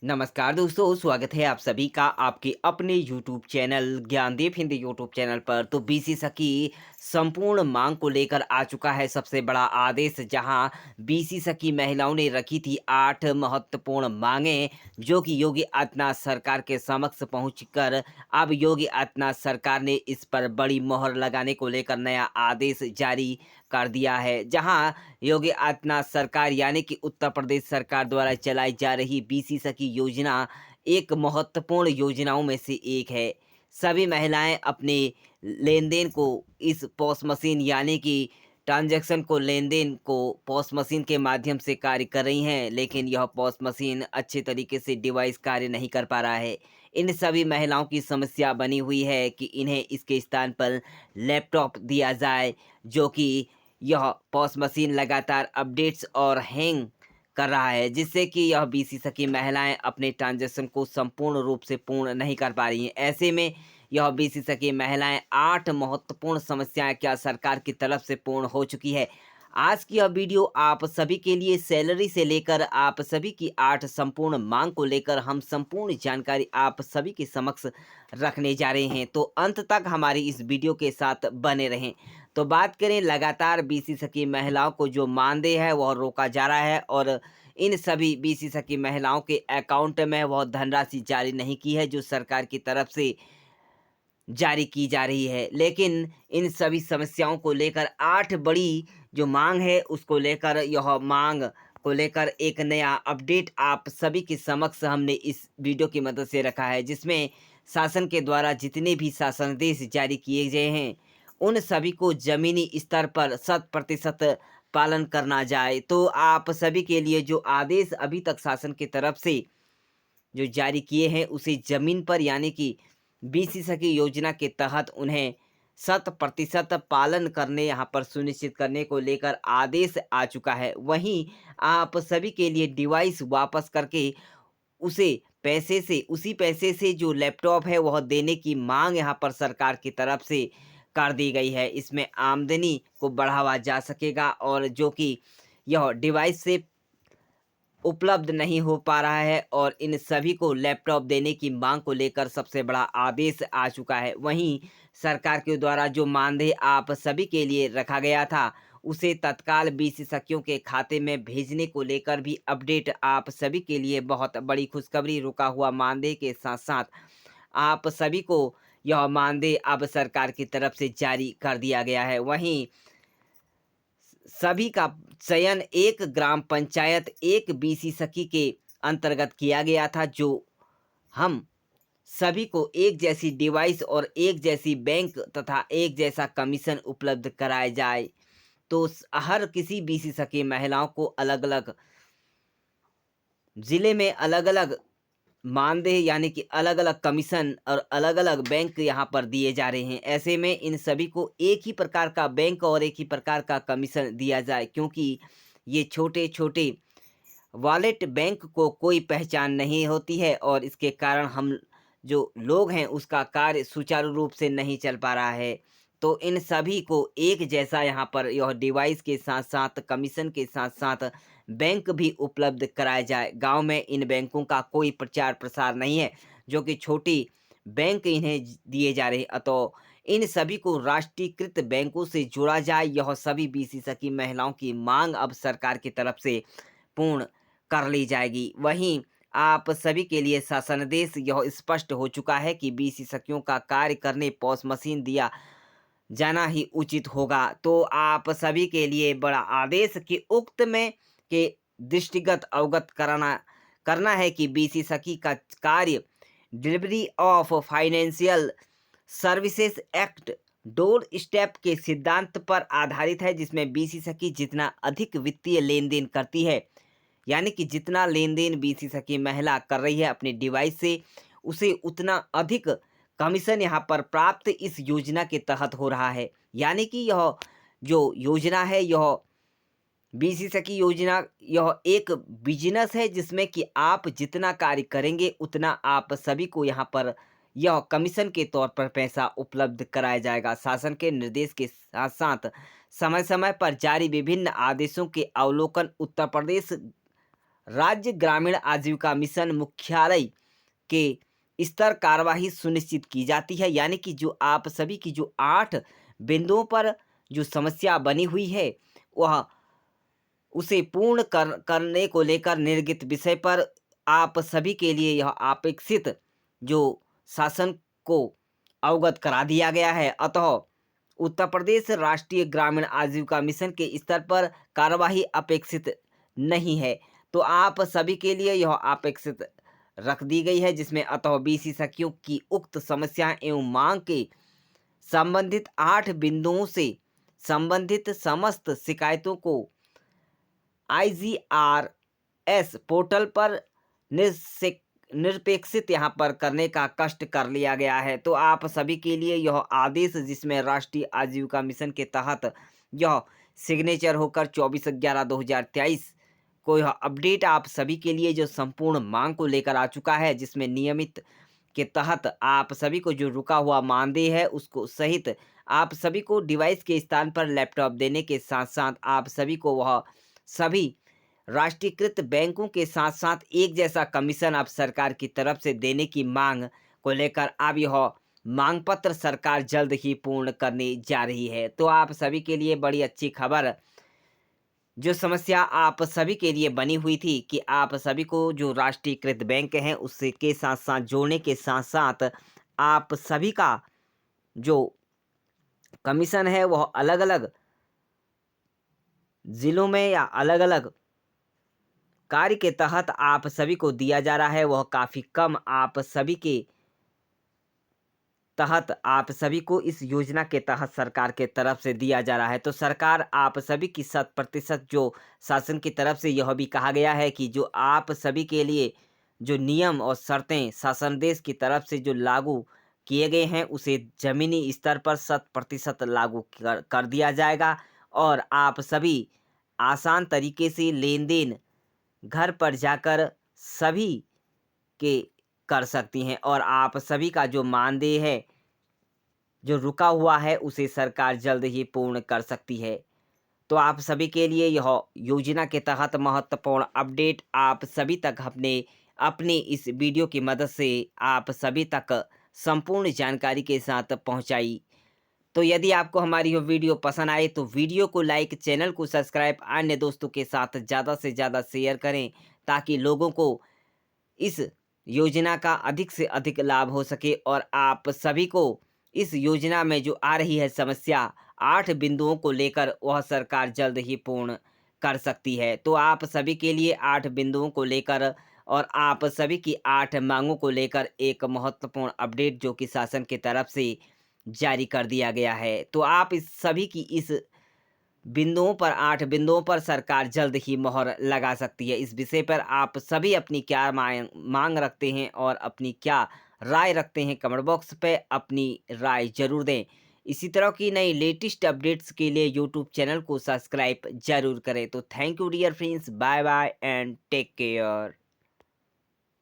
नमस्कार दोस्तों, स्वागत है आप सभी का आपके अपने YouTube channel Gyandeep Hindi YouTube channel पर। तो बीसीएस की संपूर्ण मांग को लेकर आ चुका है सबसे बड़ा आदेश, जहां बीसीएस की महिलाओं ने रखी थी 8 महत्वपूर्ण मांगें, जो कि योगी आदित्यनाथ सरकार के समक्ष पहुंचकर अब योगी आदित्यनाथ सरकार ने इस पर बड़ी मोहर लगाने को लेकर नया आदेश जारी कर दिया है। जहां योगी आदित्यनाथ सरकार यानी कि उत्तर प्रदेश सरकार द्वारा चलाई जा रही बीसीएस की योजना एक महत्वपूर्ण योजनाओं में से एक है। सभी महिलाएं अपने लेन-देन को इस पॉस मशीन यानी कि ट्रांज़ैक्शन को लेन-देन को पॉस मशीन के माध्यम से कार्य कर रही हैं, लेकिन यह पॉस मशीन अच्छे तरीके से डिवाइस कार्य नहीं कर पा रहा है। इन सभी महिलाओं की समस्या बनी हुई है कि इन्हें इसके स्थान पर लैपटॉप दिया जाए, जो कि यह पॉस मशीन लगातार अपडेट्स और हैंग कर रहा है, जिससे कि यह बीसीएस की महिलाएं अपने ट्रांजेक्शन को संपूर्ण रूप से पूर्ण नहीं कर पा रही हैं। ऐसे में यह बीसीएस की महिलाएं 8 महत्वपूर्ण समस्याएं क्या सरकार की तरफ से पूर्ण हो चुकी है। आज की यह वीडियो आप सभी के लिए सैलरी से लेकर आप सभी की 8 संपूर्ण मांग को लेकर हम संपूर्ण जानकारी आप सभी के समक्ष रखने जा रहे हैं। तो अंत तक हमारी इस वीडियो के साथ बने रहें। तो बात करें, लगातार बीसीएस की महिलाओं को जो मानदेय है वह रोका जा रहा है, और इन सभी बीसीएस की महिलाओं के अकाउंट में वह धनराशि जारी नहीं की है जो सरकार की तरफ से जारी की जा रही है। लेकिन इन सभी समस्याओं को लेकर 8 बड़ी जो मांग है उसको लेकर, यह मांग को लेकर एक नया अपडेट आप सभी के समक्ष हमने इस वीडियो की मदद से रखा है, जिसमें शासन के द्वारा जितने भी शासनादेश जारी किए गए हैं उन सभी को जमीनी स्तर पर 100% पालन करना जाए। तो आप सभी के लिए जो आदेश अभी तक शासन की तरफ से जो जारी किए हैं उसे ज़मीन पर यानी कि बीसीएस की योजना के तहत उन्हें 100% पालन करने यहाँ पर सुनिश्चित करने को लेकर आदेश आ चुका है। वहीं आप सभी के लिए डिवाइस वापस करके उसे पैसे से उसी पैसे से जो लैपटॉप है वह देने की मांग यहाँ पर सरकार की तरफ से कर दी गई है। इसमें आमदनी को बढ़ावा जा सकेगा, और जो कि यह डिवाइस से उपलब्ध नहीं हो पा रहा है, और इन सभी को लैपटॉप देने की मांग को लेकर सबसे बड़ा आदेश आ चुका है। वहीं सरकार के द्वारा जो मानदेय आप सभी के लिए रखा गया था उसे तत्काल विशेषज्ञों के खाते में भेजने को लेकर भी अपडेट आप सभी के लिए बहुत बड़ी खुशखबरी। रुका हुआ मानदेय के साथ साथ आप सभी को यह मानदेय अब सरकार की तरफ से जारी कर दिया गया है। वहीं सभी का चयन एक ग्राम पंचायत एक बीसी सखी के अंतर्गत किया गया था, जो हम सभी को एक जैसी डिवाइस और एक जैसी बैंक तथा एक जैसा कमीशन उपलब्ध कराया जाए। तो हर किसी बीसी सखी महिलाओं को अलग अलग जिले में अलग अलग मानदेय यानी कि अलग-अलग कमीशन और अलग-अलग बैंक यहाँ पर दिए जा रहे हैं। ऐसे में इन सभी को एक ही प्रकार का बैंक और एक ही प्रकार का कमीशन दिया जाए, क्योंकि ये छोटे-छोटे वॉलेट बैंक को कोई पहचान नहीं होती है, और इसके कारण हम जो लोग हैं उसका कार्य सुचारू रूप से नहीं चल पा रहा है। तो इन सभी को एक जैसा यहाँ पर यह डिवाइस के साथ-साथ कमीशन के साथ-साथ बैंक भी उपलब्ध कराया जाए। गाँव में इन बैंकों का कोई प्रचार-प्रसार नहीं है, जो कि छोटी बैंक इन्हें दिए जा रहे हैं। तो इन सभी को राष्ट्रीयकृत बैंकों से जोड़ा जाए, यह सभी बीसीएस की महिलाओं की मांग अब सरकार की तरफ से पूर्ण कर ली जाएगी। वहीं आप सभी के लिए शासनादेश यह स्पष्ट हो चुका है कि बीसीएसक्यों का कार्य करने पॉस मशीन दिया जाना ही उचित होगा। तो आप सभी के लिए बड़ा आदेश कि उक्त में के दृष्टिगत अवगत कराना करना है कि बीसीएसकी का कार्य delivery of financial services act door step के सिद्धांत पर आधारित है, जिसमें बीसीएसकी जितना अधिक वित्तीय लेन-देन करती है, यानी कि जितना लेन-देन बीसीएस की महिला कर रही है अपने डिवाइस से, उसे उतना अधिक कमीशन यहाँ पर प्राप्त इस योजना के तहत हो रहा है। यानी कि यह जो योजना है, यह बीसीएस की योजना यह एक बिज़नेस है, जिसमें कि आप जितना कार्य करेंगे उतना आप सभी को यहाँ पर यह कमीशन के तौर पर पैसा उपलब्ध कराया जाएगा। शासन के निर्देश के साथ-साथ समय-समय पर जारी विभिन्न आदेशों के अवलोकन उत्तर प्रदेश राज्य ग्रामीण आजीविका मिशन मुख्यालय के स्तर कार्यवाही सुनिश्चित की जाती है। यानी कि जो आप सभी की जो 8 बिंदुओं पर जो समस्या बनी हुई है, वह उसे पूर्ण करने को लेकर निर्गत विषय पर आप सभी के लिए यह अपेक्षित जो शासन को अवगत करा दिया गया है। अतः उत्तर प्रदेश राष्ट्रीय ग्रामीण आजीविका मिशन के स्तर पर कार्यवाही अपेक्षित नहीं है। तो आप सभी के लिए यह अपेक्षित रख दी गई है, जिसमें अतः विशेषज्ञों की उक्त समस्या एवं मांग के संबंधित 8 बिंदुओं से संबंधित समस्त शिकायतों को IGRS पोर्टल पर निरपेक्षित यहाँ पर करने का कष्ट कर लिया गया है। तो आप सभी के लिए यह आदेश, जिसमें राष्ट्रीय आजीविका मिशन के तहत यह सिग्नेचर होकर 24/11/2023 को यह अपडेट आप सभी के लिए जो संपूर्ण मांग को लेकर आ चुका है, जिसमें नियमित के तहत आप सभी को जो रुका हुआ मानदेय है उसको सहित आप सभी को डिवाइस के स्थान पर लैपटॉप देने के साथ साथ आप सभी को वह सभी राष्ट्रीयकृत बैंकों के साथ साथ एक जैसा कमीशन आप सरकार की तरफ से देने की मांग को लेकर अब यह मांग पत्र सरकार जल्द ही पूर्ण करने जा रही है। तो आप सभी के लिए बड़ी अच्छी खबर, जो समस्या आप सभी के लिए बनी हुई थी कि आप सभी को जो राष्ट्रीयकृत बैंक हैं उससे के साथ साथ जोड़ने के साथ साथ आप सभी का जो कमीशन है वह अलग अलग जिलों में या अलग अलग कार्य के तहत आप सभी को दिया जा रहा है, वह काफ़ी कम आप सभी के तहत आप सभी को इस योजना के तहत सरकार के तरफ से दिया जा रहा है। तो सरकार आप सभी की 100% जो शासन की तरफ से यह भी कहा गया है कि जो आप सभी के लिए जो नियम और शर्तें शासन देश की तरफ से जो लागू किए गए हैं उसे ज़मीनी स्तर पर 100% लागू कर दिया जाएगा और आप सभी आसान तरीके से लेन देन घर पर जाकर सभी के कर सकती हैं और आप सभी का जो मानदेय है जो रुका हुआ है उसे सरकार जल्द ही पूर्ण कर सकती है। तो आप सभी के लिए यह योजना के तहत महत्वपूर्ण अपडेट आप सभी तक अपने इस वीडियो की मदद से आप सभी तक संपूर्ण जानकारी के साथ पहुंचाई। तो यदि आपको हमारी यह वीडियो पसंद आए तो वीडियो को लाइक, चैनल को सब्सक्राइब, अन्य दोस्तों के साथ ज़्यादा से ज़्यादा शेयर करें ताकि लोगों को इस योजना का अधिक से अधिक लाभ हो सके और आप सभी को इस योजना में जो आ रही है समस्या 8 बिंदुओं को लेकर वह सरकार जल्द ही पूर्ण कर सकती है। तो आप सभी के लिए 8 बिंदुओं को लेकर और आप सभी की 8 मांगों को लेकर एक महत्वपूर्ण अपडेट जो कि शासन की तरफ से जारी कर दिया गया है। तो आप इस सभी की इस बिंदुओं पर 8 बिंदुओं पर सरकार जल्द ही मोहर लगा सकती है। इस विषय पर आप सभी अपनी क्या मांग रखते हैं और अपनी क्या राय रखते हैं, कमेंट बॉक्स पे अपनी राय ज़रूर दें। इसी तरह की नई लेटेस्ट अपडेट्स के लिए यूट्यूब चैनल को सब्सक्राइब ज़रूर करें। तो thank you dear friends, bye bye and take care.